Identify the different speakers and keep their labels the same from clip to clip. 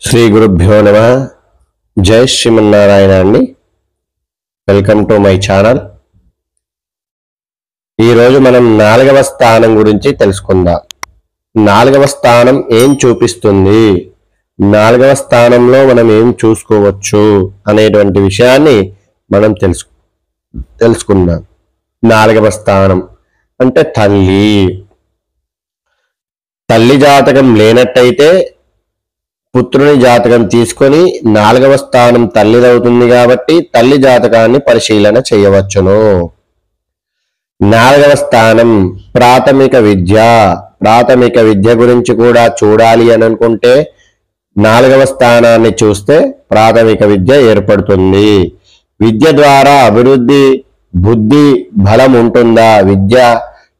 Speaker 1: శ్రీ గురుభ్యో నమః. జై శ్రీమన్నారాయణ అండి. Welcome to my channel. ఈరోజు మనం 4వ స్థానం గురించి తెలుసుకుందాం. 4వ స్థానం ఏం చూపిస్తుంది, 4వ స్థానంలో మనం ఏం చూసుకోవచ్చు అనేటువంటి విషయాన్ని మనం తెలుసుకుందాం. 4వ స్థానం అంటే తల్లి జాతకం లేనట్టయితే పుత్రుని జాతకం తీసుకొని 4వ స్థానం తల్లిదవుతుంది కాబట్టి తల్లి జాతకాన్ని పరిశీలన చేయవచ్చును. 4వ స్థానం ప్రాథమిక విద్య గురించి కూడా చూడాలి అని అనుకుంటే 4వ స్థానాన్ని చూస్తే ప్రాథమిక విద్య ఏర్పడుతుంది. విద్య ద్వారా అభివృద్ధి, బుద్ధి, బలం ఉంటుందా, విద్య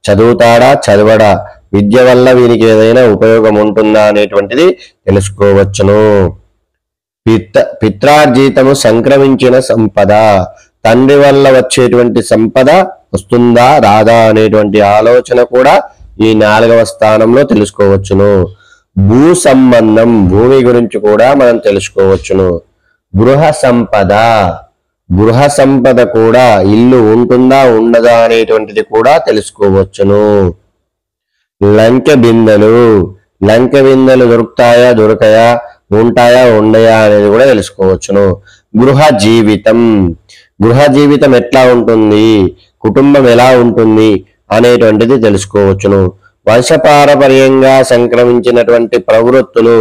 Speaker 1: చదువుతాడా చదవడా, విద్య వల్ల వీరికి ఏదైనా ఉపయోగం ఉంటుందా అనేటువంటిది తెలుసుకోవచ్చును. పిత్రార్జితము సంక్రమించిన సంపద, తండ్రి వల్ల వచ్చేటువంటి సంపద వస్తుందా రాదా అనేటువంటి ఆలోచన కూడా ఈ 4వ స్థానంలో తెలుసుకోవచ్చును. భూ సంబంధం, భూమి గురించి కూడా మనం తెలుసుకోవచ్చును. గృహ సంపద కూడా, ఇల్లు ఉంటుందా ఉండదా అనేటువంటిది కూడా తెలుసుకోవచ్చును. లంకె బిందెలు దొరుకుతాయా దొరకయా, ఉంటాయా ఉండయా అనేది కూడా తెలుసుకోవచ్చును. గృహ జీవితం ఎట్లా ఉంటుంది, కుటుంబం ఎలా ఉంటుంది అనేటువంటిది తెలుసుకోవచ్చును. వంశపారపర్యంగా సంక్రమించినటువంటి ప్రవృత్తులు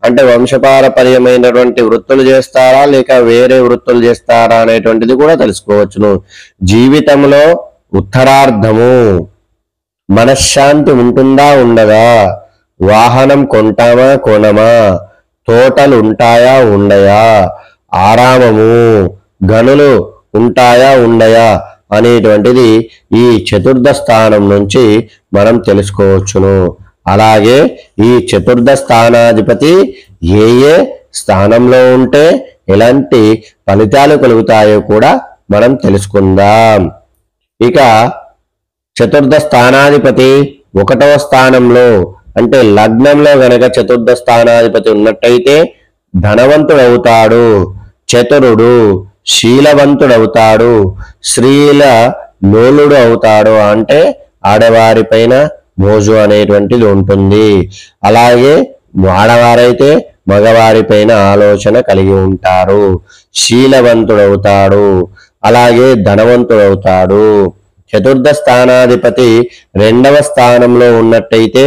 Speaker 1: అంటే వంశపారపర్యమైనటువంటి వృత్తులు చేస్తారా లేక వేరే వృత్తులు చేస్తారా అనేటువంటిది కూడా తెలుసుకోవచ్చును. జీవితంలో ఉత్తరార్ధము మనశ్శాంతి ఉంటుందా ఉండదా, వాహనం కొంటామా కొనమా, తోటలు ఉంటాయా ఉండయా, ఆరామము, గనులు ఉంటాయా ఉండయా అనేటువంటిది ఈ చతుర్థ స్థానం నుంచి మనం తెలుసుకోవచ్చును. అలాగే ఈ చతుర్థ స్థానాధిపతి ఏ స్థానంలో ఉంటే ఎలాంటి ఫలితాలు కలుగుతాయో కూడా మనం తెలుసుకుందాం. ఇక చతుర్థ స్థానాధిపతి 1వ స్థానంలో అంటే లగ్నంలో గనక చతుర్థ స్థానాధిపతి ఉన్నట్టయితే ధనవంతుడవుతాడు, చతురుడు, శీలవంతుడవుతాడు, స్త్రీల లోలుడు అవుతాడు. అంటే ఆడవారి పైన మోజు అనేటువంటిది ఉంటుంది. అలాగే ఆడవారైతే మగవారి పైన ఆలోచన కలిగి ఉంటారు. శీలవంతుడవుతాడు, అలాగే ధనవంతుడవుతాడు. చతుర్థ స్థానాధిపతి 2వ స్థానంలో ఉన్నట్టయితే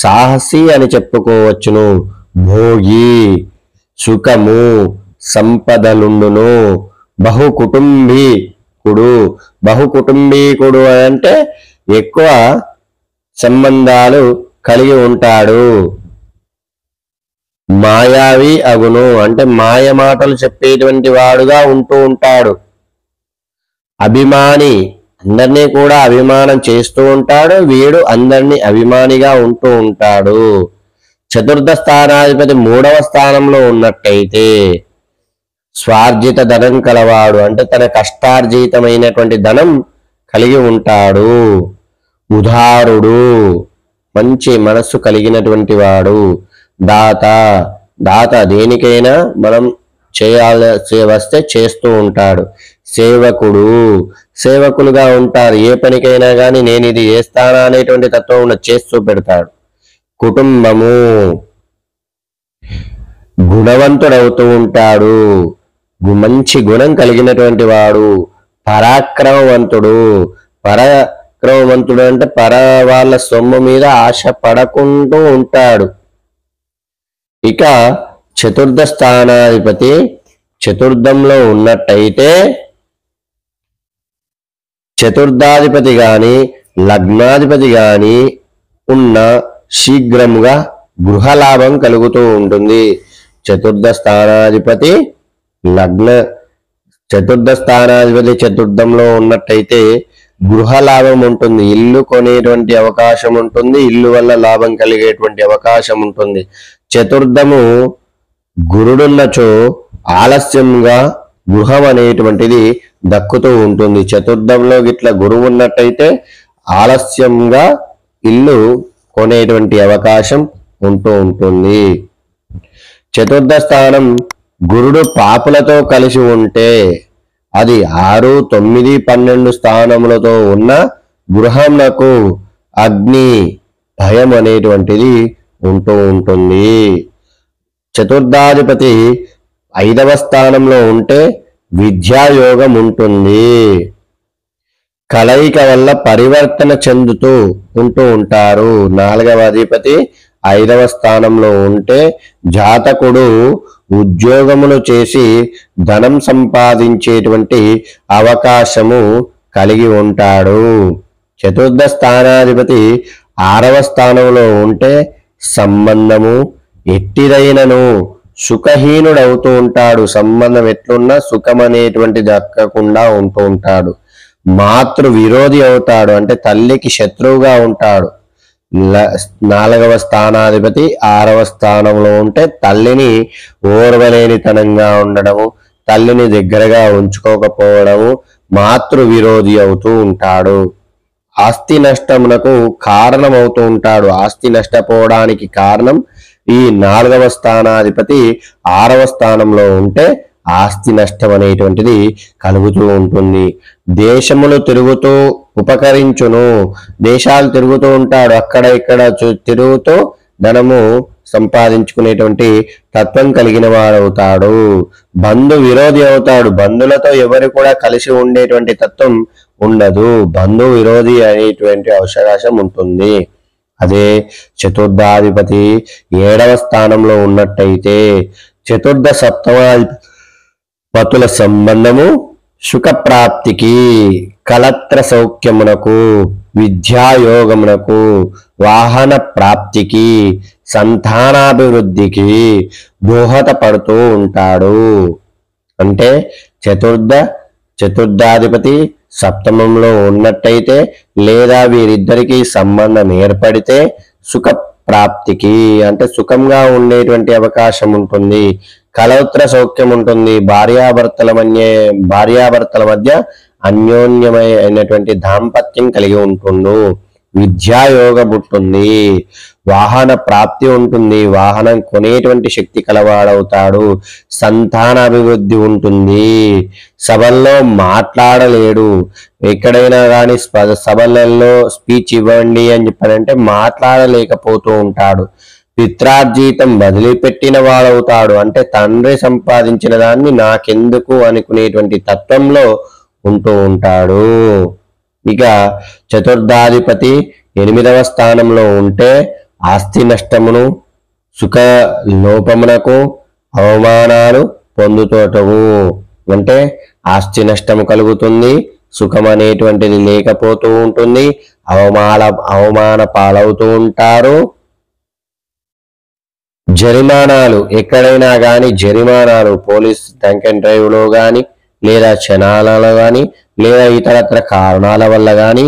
Speaker 1: సాహసి అని చెప్పుకోవచ్చును. భోగి, సుఖము, సంపదలుండును. బహుకుటుంబీకుడు అంటే ఎక్కువ సంబంధాలు కలిగి ఉంటాడు. మాయావి అగును అంటే మాయ మాటలు చెప్పేటువంటి వాడుగా ఉంటూ ఉంటాడు. అభిమాని, అందరినీ కూడా అభిమానం చేస్తూ ఉంటాడు. వీడు అందరినీ అభిమానిగా ఉంటూ ఉంటాడు. చతుర్థ స్థానాధిపతి 3వ స్థానంలో ఉన్నట్టయితే స్వార్జిత ధనం కలవాడు అంటే తన కష్టార్జితమైనటువంటి ధనం కలిగి ఉంటాడు. ఉదారుడు, మంచి మనస్సు కలిగినటువంటి వాడు. దాత దేనికైనా మనం చేయాల్సి వస్తే చేస్తూ ఉంటాడు. సేవకులుగా ఉంటారు. ఏ పనికైనా కానీ నేను ఇది చేస్తానా అనేటువంటి తత్వం చేస్తూ పెడతాడు. కుటుంబము, గుణవంతుడవుతూ ఉంటాడు. మంచి గుణం కలిగినటువంటి వాడు. పరాక్రమవంతుడు అంటే వాళ్ళ సొమ్ము మీద ఆశ పడకుంటూ ఉంటాడు. ఇక చతుర్థ స్థానాధిపతి చతుర్థంలో ఉన్నట్టయితే చతుర్థాధిపతి గాని లగ్నాధిపతి గాని ఉన్న శీఘ్రముగా గృహలాభం కలుగుతూ ఉంటుంది. చతుర్థ స్థానాధిపతి చతుర్థంలో ఉన్నట్టయితే గృహలాభం ఉంటుంది. ఇల్లు కొనేటువంటి అవకాశం ఉంటుంది. ఇల్లు వల్ల లాభం కలిగేటువంటి అవకాశం ఉంటుంది. చతుర్థము గురుడున్నచో ఆలస్యంగా గృహం అనేటువంటిది దక్కుతూ ఉంటుంది. చతుర్థంలో గిట్ల గురువు ఉన్నట్టయితే ఆలస్యంగా ఇల్లు కొనేటువంటి అవకాశం ఉంటూ ఉంటుంది. చతుర్థ స్థానం గురుడు పాపులతో కలిసి ఉంటే అది 6, 9, 12 స్థానములతో ఉన్న గృహంనకు అగ్ని భయం అనేటువంటిది ఉంటూ ఉంటుంది. చతుర్థాధిపతి 5వ స్థానంలో ఉంటే విద్యాయోగం ఉంటుంది. కలయిక వల్ల పరివర్తన చెందుతూ ఉంటూ ఉంటారు. 4వ అధిపతి 5వ స్థానంలో ఉంటే జాతకుడు ఉద్యోగములు చేసి ధనం సంపాదించేటువంటి అవకాశము కలిగి ఉంటాడు. చతుర్థ స్థానాధిపతి 6వ స్థానంలో ఉంటే సంబంధము ఎట్టిదైనను సుఖహీనుడవుతూ ఉంటాడు. సంబంధం ఎట్లున్నా సుఖం అనేటువంటి దక్కకుండా ఉంటూ ఉంటాడు. మాతృ విరోధి అవుతాడు, అంటే తల్లికి శత్రువుగా ఉంటాడు. 4వ స్థానాధిపతి 6వ స్థానంలో ఉంటే తల్లిని ఓర్వలేనితనంగా ఉండడము, తల్లిని దగ్గరగా ఉంచుకోకపోవడము, మాతృ విరోధి అవుతూ ఉంటాడు. ఆస్తి నష్టమునకు కారణమవుతూ ఉంటాడు. ఆస్తి నష్టపోవడానికి కారణం ఈ 4వ స్థానాధిపతి 6వ స్థానంలో ఉంటే ఆస్తి నష్టం అనేటువంటిది కలుగుతూ ఉంటుంది. దేశములు తిరుగుతూ ఉపకరించును. దేశాలు తిరుగుతూ ఉంటాడు, అక్కడ ఇక్కడ తిరుగుతూ ధనము సంపాదించుకునేటువంటి తత్వం కలిగిన వాడవుతాడు. బంధు విరోధి అవుతాడు. బంధులతో ఎవరు కూడా కలిసి ఉండేటువంటి తత్వం ఉండదు. బంధు విరోధి అనేటువంటి అవకాశం ఉంటుంది. అదే చతుర్థాధిపతి 7వ స్థానంలో ఉన్నట్టయితే చతుర్థ సప్తమాధిపతుల సంబంధము సుఖప్రాప్తికి, కలత్ర సౌఖ్యమునకు, విద్యాయోగమునకు, వాహన ప్రాప్తికి, సంతానాభివృద్ధికి దోహదపడుతూ ఉంటాడు. అంటే చతుర్థాధిపతి సప్తమంలో ఉన్నట్టయితే లేదా వీరిద్దరికీ సంబంధం ఏర్పడితే సుఖ ప్రాప్తికి, అంటే సుఖంగా ఉండేటువంటి అవకాశం ఉంటుంది. కలత్ర సౌఖ్యం ఉంటుంది. భార్యాభర్తల మధ్య అన్యోన్యమైనటువంటి దాంపత్యం కలిగి ఉంటుండు. విద్యాయోగం ఉంటుంది. వాహన ప్రాప్తి ఉంటుంది. వాహనం కొనేటువంటి శక్తి కలవాడవుతాడు. సంతాన అభివృద్ధి ఉంటుంది. సభల్లో మాట్లాడలేడు. ఎక్కడైనా కానీ సభలలో స్పీచ్ ఇవ్వండి అని చెప్పారంటే మాట్లాడలేకపోతూ ఉంటాడు. పిత్రార్జీతం వదిలిపెట్టిన వాడవుతాడు. అంటే తండ్రి సంపాదించిన దాన్ని నాకెందుకు అనుకునేటువంటి తత్వంలో ఉంటూ ఉంటాడు. ఇక చతుర్థాధిపతి 8వ స్థానంలో ఉంటే ఆస్తి నష్టమును, సుఖ లోపమునకు, అవమానాలు పొందుతోటవు. అంటే ఆస్తి నష్టము కలుగుతుంది, సుఖం అనేటువంటిది లేకపోతూ ఉంటుంది, అవమాన పాలవుతూ ఉంటారు. జరిమానాలు, ఎక్కడైనా కానీ జరిమానాలు, పోలీస్ డ్రంక్ అండ్ డ్రైవ్ లో కానీ లేదా క్షణాలలో కానీ లేదా ఇతరత్ర కారణాల వల్ల కానీ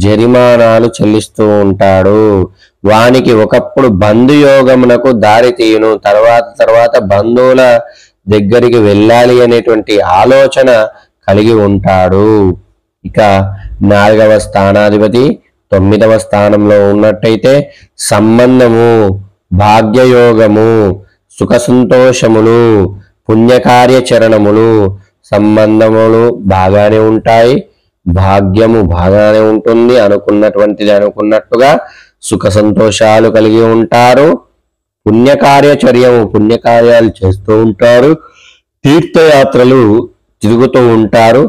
Speaker 1: జరిమానాలు చెల్లిస్తూ ఉంటాడు. వానికి ఒకప్పుడు బంధుయోగమునకు దారి తీయును. తర్వాత బంధువుల దగ్గరికి వెళ్ళాలి అనేటువంటి ఆలోచన కలిగి ఉంటాడు. ఇక 4వ స్థానాధిపతి 9వ స్థానంలో ఉన్నట్టయితే సంబంధము, భాగ్యయోగము, సుఖ సంతోషములు, పుణ్యకార్యచరణములు, సంబంధములు బాగానే ఉంటాయి, భాగ్యము బాగానే ఉంటుంది, అనుకున్నటువంటిది అనుకున్నట్టుగా సుఖ సంతోషాలు కలిగి ఉంటారు. పుణ్యకార్యాలు చేస్తూ ఉంటారు. తీర్థయాత్రలు తిరుగుతూ ఉంటారు.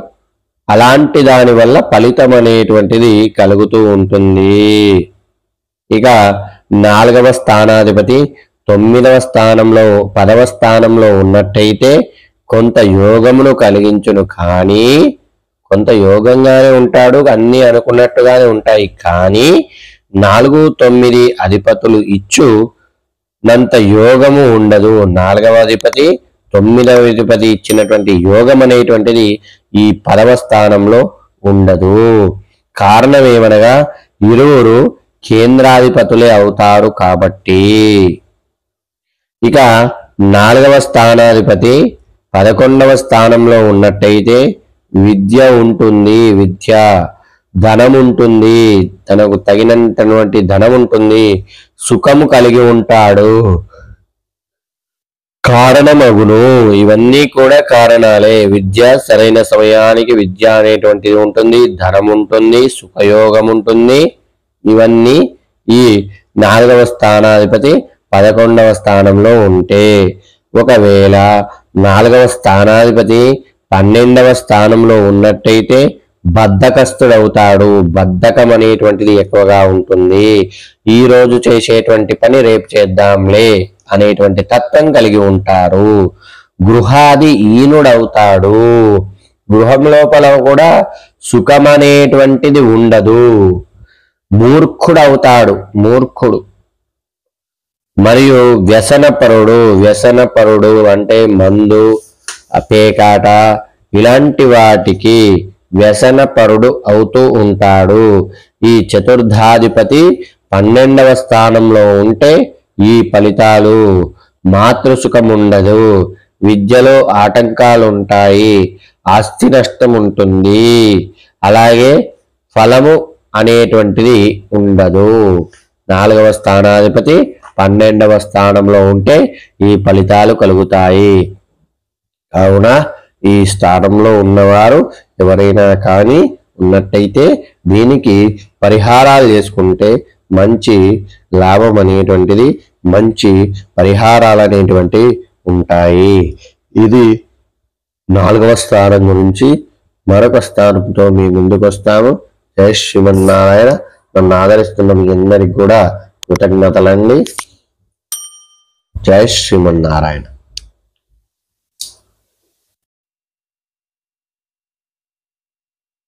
Speaker 1: అలాంటి దాని వల్ల ఫలితం అనేటువంటిది కలుగుతూ ఉంటుంది. ఇక 4వ స్థానాధిపతి 9వ స్థానంలో 10వ స్థానంలో ఉన్నట్టయితే కొంత యోగమును కలిగించును. కానీ కొంత యోగంగానే ఉంటాడు, అన్ని అనుకున్నట్టుగానే ఉంటాయి. కానీ 4, 9 అధిపతులు ఇచ్చునంత యోగము ఉండదు. 4వ అధిపతి 9వ అధిపతి ఇచ్చినటువంటి యోగం అనేటువంటిది ఈ 10వ స్థానంలో ఉండదు. కారణం ఏమనగా ఇరువురు కేంద్రాధిపతులే అవుతారు కాబట్టి. ఇక 4వ స్థానాధిపతి 11వ స్థానంలో ఉన్నట్టయితే విద్య ఉంటుంది, ధనం ఉంటుంది, తనకు తగినంతటువంటి ధనం ఉంటుంది, సుఖము కలిగి ఉంటాడు. కారణమగును. ఇవన్నీ కూడా కారణాలే. విద్య సరైన సమయానికి విద్య అనేటువంటిది ఉంటుంది, ధనం ఉంటుంది, సుఖయోగం ఉంటుంది. ఇవన్నీ ఈ 4వ స్థానాధిపతి 11వ స్థానంలో ఉంటే, ఒకవేళ 4వ స్థానాధిపతి 12వ స్థానంలో ఉన్నట్టయితే బద్ధకస్తుడవుతాడు. బద్ధకం అనేటువంటిది ఎక్కువగా ఉంటుంది. ఈ రోజు చేసేటువంటి పని రేపు చేద్దాంలే అనేటువంటి తత్వం కలిగి ఉంటారు. గృహాది ఈనుడవుతాడు. గృహం లోపల కూడా సుఖం అనేటువంటిది ఉండదు. మూర్ఖుడవుతాడు. మూర్ఖుడు. మరియు వ్యసనపరుడు అంటే మందు, పేకాట ఇలాంటి వాటికి వ్యసనపరుడు అవుతూ ఉంటాడు. ఈ చతుర్థాధిపతి 12వ స్థానంలో ఉంటే ఈ ఫలితాలు మాతృసుఖం ఉండదు, విద్యలో ఆటంకాలు ఉంటాయి, ఆస్తి నష్టం ఉంటుంది, అలాగే ఫలము అనేటువంటిది ఉండదు. 4వ స్థానాధిపతి 12వ స్థానంలో ఉంటే ఈ ఫలితాలు కలుగుతాయి. కావున ఈ స్థానంలో ఉన్నవారు ఎవరైనా కానీ ఉన్నట్టయితే దీనికి పరిహారాలు చేసుకుంటే మంచి లాభం అనేటువంటిది, మంచి పరిహారాలు అనేటువంటివి ఉంటాయి. ఇది 4వ స్థానం గురించి. మరొక స్థానంతో మీ ముందుకు వస్తాము. జై శ్రీమన్నారాయణ. నన్ను ఆదరిస్తున్న మీ అందరికి కూడా కృతజ్ఞతలండి. జై శ్రీమన్నారాయణ.